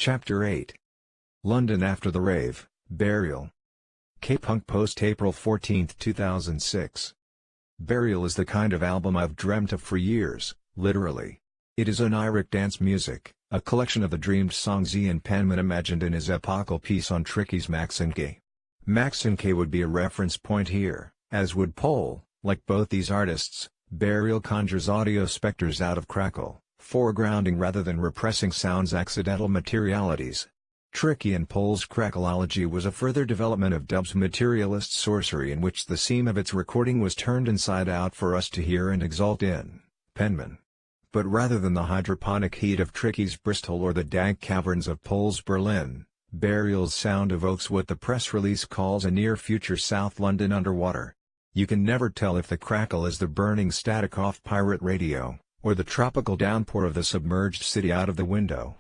Chapter 8. London after the rave, Burial. K-Punk Post April 14, 2006. Burial is the kind of album I've dreamt of for years, literally. It is oniric dance music, a collection of the dreamed songs Ian Penman imagined in his epochal piece on Tricky's Maxinke. Maxinke would be a reference point here, as would Pole. Like both these artists, Burial conjures audio specters out of crackle, foregrounding rather than repressing sound's accidental materialities. Tricky and Pole's crackleology was a further development of dub's materialist sorcery in which the seam of its recording was turned inside out for us to hear and exult in. Penman. But rather than the hydroponic heat of Tricky's Bristol or the dank caverns of Pole's Berlin, Burial's sound evokes what the press release calls a near-future South London underwater. You can never tell if the crackle is the burning static off pirate radio, or the tropical downpour of the submerged city out of the window.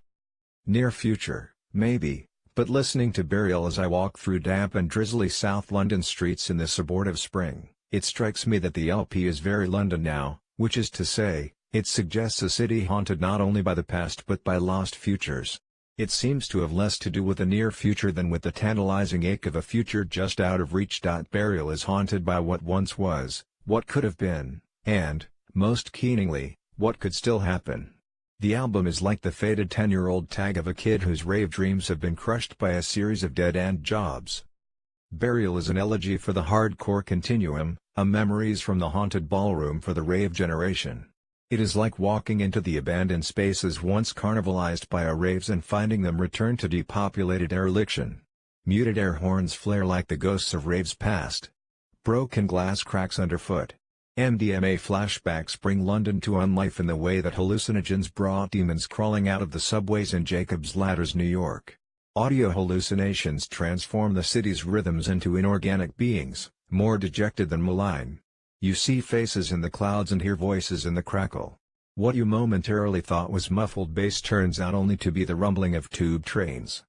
Near future, maybe, but listening to Burial as I walk through damp and drizzly South London streets in this abortive spring, it strikes me that the LP is very London now, which is to say, it suggests a city haunted not only by the past but by lost futures. It seems to have less to do with the near future than with the tantalizing ache of a future just out of reach. Burial is haunted by what once was, what could have been, and, most keeningly, what could still happen. The album is like the faded 10-year-old tag of a kid whose rave dreams have been crushed by a series of dead-end jobs. Burial is an elegy for the hardcore continuum, a memories from the haunted ballroom for the rave generation. It is like walking into the abandoned spaces once carnivalized by our raves and finding them return to depopulated dereliction. Muted air horns flare like the ghosts of raves past. Broken glass cracks underfoot. MDMA flashbacks bring London to unlife in the way that hallucinogens brought demons crawling out of the subways in Jacob's Ladder's New York. Audio hallucinations transform the city's rhythms into inorganic beings, more dejected than malign. You see faces in the clouds and hear voices in the crackle. What you momentarily thought was muffled bass turns out only to be the rumbling of tube trains.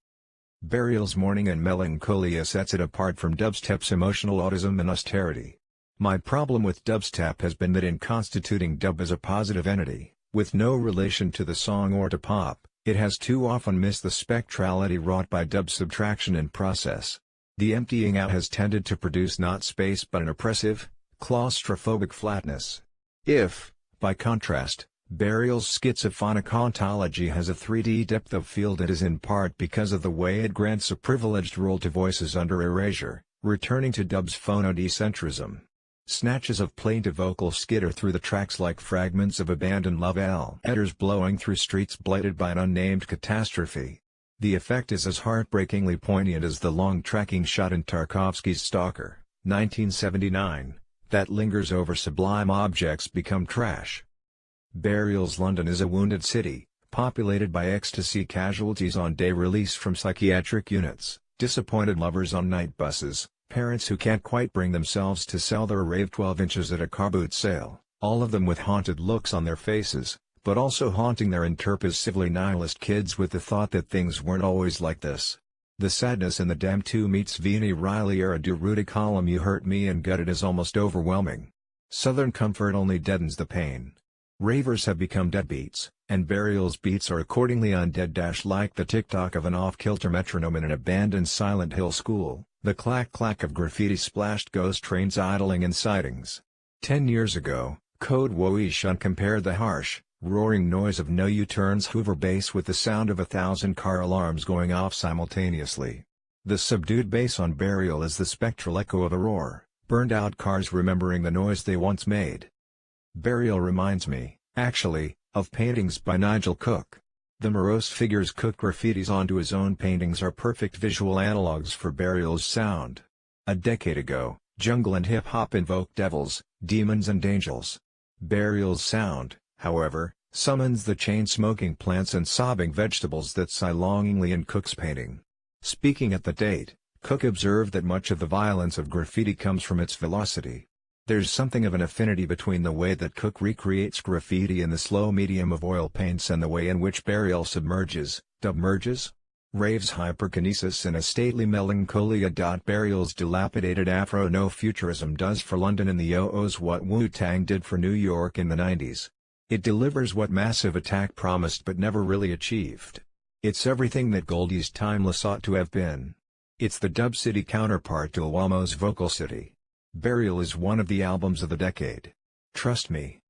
Burial's mourning and melancholia sets it apart from dubstep's emotional autism and austerity. My problem with dubstep has been that in constituting dub as a positive entity, with no relation to the song or to pop, it has too often missed the spectrality wrought by dub's subtraction and process. The emptying out has tended to produce not space but an oppressive, claustrophobic flatness. If, by contrast, Burial's schizophonic ontology has a 3D depth of field, it is in part because of the way it grants a privileged role to voices under erasure, returning to dub's phonodecentrism. Snatches of plaintive vocals skitter through the tracks like fragments of abandoned love letters blowing through streets blighted by an unnamed catastrophe. The effect is as heartbreakingly poignant as the long tracking shot in Tarkovsky's Stalker, 1979. That lingers over sublime objects become trash. Burial's London is a wounded city, populated by ecstasy casualties on day release from psychiatric units, disappointed lovers on night buses, parents who can't quite bring themselves to sell their rave 12 inches at a car boot sale, all of them with haunted looks on their faces, but also haunting their interpissively nihilist kids with the thought that things weren't always like this. The sadness in the Damn 2 meets Vini Riley era Du Rudy column You Hurt Me and Gutted is almost overwhelming. Southern comfort only deadens the pain. Ravers have become deadbeats, and Burial's beats are accordingly undead. Like the tick-tock of an off-kilter metronome in an abandoned Silent Hill school, the clack-clack of graffiti-splashed ghost trains idling in sidings. 10 years ago, Code Woishun compared the harsh, roaring noise of no U-turns Hoover bass with the sound of 1,000 car alarms going off simultaneously. The subdued bass on Burial is the spectral echo of a roar, burned-out cars remembering the noise they once made. Burial reminds me, actually, of paintings by Nigel Cook. The morose figures Cook graffitis onto his own paintings are perfect visual analogues for Burial's sound. A decade ago, jungle and hip-hop invoked devils, demons and angels. Burial's sound, however, summons the chain-smoking plants and sobbing vegetables that sigh longingly in Cook's painting. Speaking at the date, Cook observed that much of the violence of graffiti comes from its velocity. There's something of an affinity between the way that Cook recreates graffiti in the slow medium of oil paints and the way in which Burial dubmerges? Raves hyperkinesis in a stately melancholia. Burial's dilapidated Afro-no-futurism does for London in the Yo-Ohs what Wu-Tang did for New York in the 90s. It delivers what Massive Attack promised but never really achieved. It's everything that Goldie's Timeless ought to have been. It's the dub city counterpart to Iwamo's Vocal City. Burial is one of the albums of the decade. Trust me.